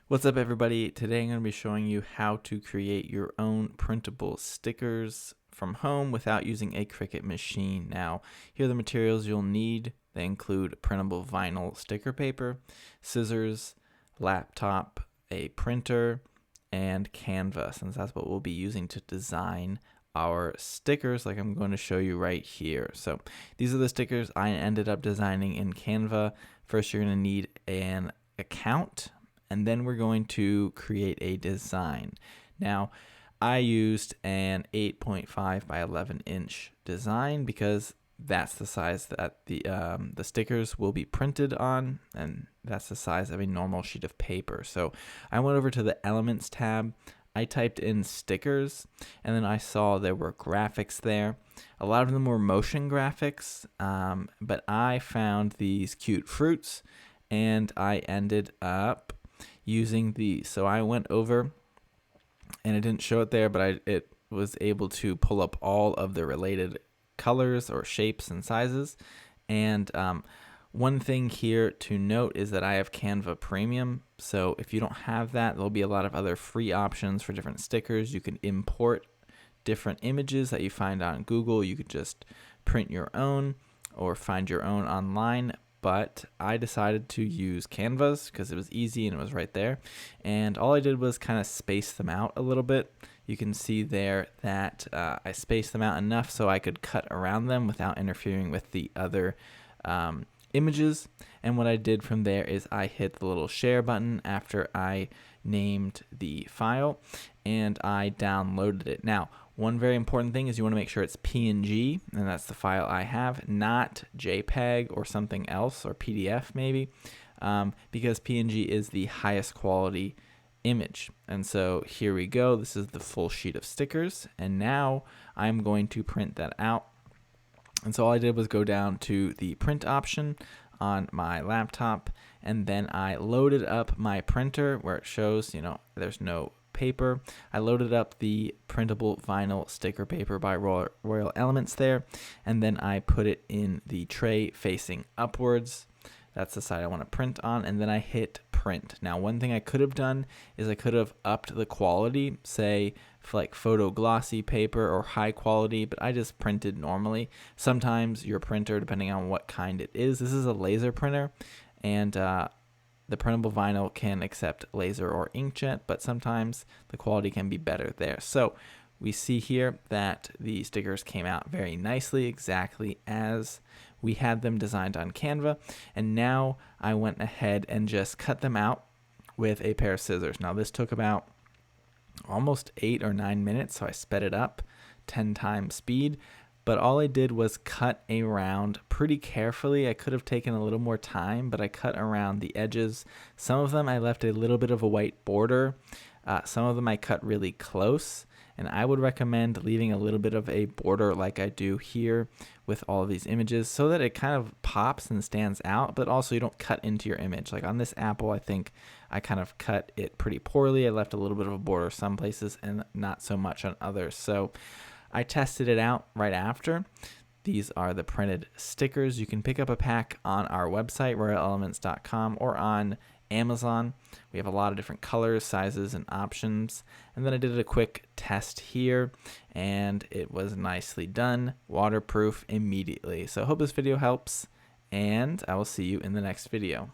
What's up, everybody? Today I'm going to be showing you how to create your own printable stickers from home without using a Cricut machine. Now, here are the materials you'll need. They include printable vinyl sticker paper, scissors, laptop, a printer, and Canva, since that's what we'll be using to design our stickers like I'm going to show you right here. So these are the stickers I ended up designing in Canva. First, you're going to need an account, and then we're going to create a design. Now, I used an 8.5 by 11 inch design because that's the size that the stickers will be printed on, and that's the size of a normal sheet of paper. So I went over to the Elements tab. I typed in stickers, and then I saw there were graphics there. A lot of them were motion graphics, but I found these cute fruits, and I ended up using these. So I went over, and it didn't show it there, but it was able to pull up all of the related colors or shapes and sizes. And one thing here to note is that I have Canva Premium. So if you don't have that, there'll be a lot of other free options for different stickers. You can import different images that you find on Google. You could just print your own or find your own online. But I decided to use Canvas because it was easy and it was right there. And all I did was kind of space them out a little bit. You can see there that I spaced them out enough so I could cut around them without interfering with the other images. And what I did from there is I hit the little share button after I named the file, and I downloaded it. Now, one very important thing is you want to make sure it's PNG, and that's the file I have, not JPEG or something else, or PDF maybe, because PNG is the highest quality image. And so here we go. This is the full sheet of stickers, and now I'm going to print that out. And so all I did was go down to the print option on my laptop, and then I loaded up my printer where it shows, there's no paper. I loaded up the printable vinyl sticker paper by Royal Elements there, and then I put it in the tray facing upwards. That's the side I want to print on, and then I hit print. Now, one thing I could have done is I could have upped the quality, say for like photo glossy paper or high quality, but I just printed normally. Sometimes your printer, depending on what kind it is, this is a laser printer, and the printable vinyl can accept laser or inkjet, but sometimes the quality can be better there. So we see here that the stickers came out very nicely, exactly as we had them designed on Canva. And now I went ahead and just cut them out with a pair of scissors. Now this took about almost 8 or 9 minutes, so I sped it up 10 times speed. But all I did was cut around pretty carefully. I could have taken a little more time, but I cut around the edges. Some of them I left a little bit of a white border. Some of them I cut really close. And I would recommend leaving a little bit of a border like I do here with all of these images so that it kind of pops and stands out, but also you don't cut into your image. Like on this apple, I think I kind of cut it pretty poorly. I left a little bit of a border some places and not so much on others. So I tested it out right after. These are the printed stickers. You can pick up a pack on our website, royalelements.com, or on Amazon. We have a lot of different colors, sizes, and options. And then I did a quick test here, and it was nicely done, waterproof immediately. So I hope this video helps, and I will see you in the next video.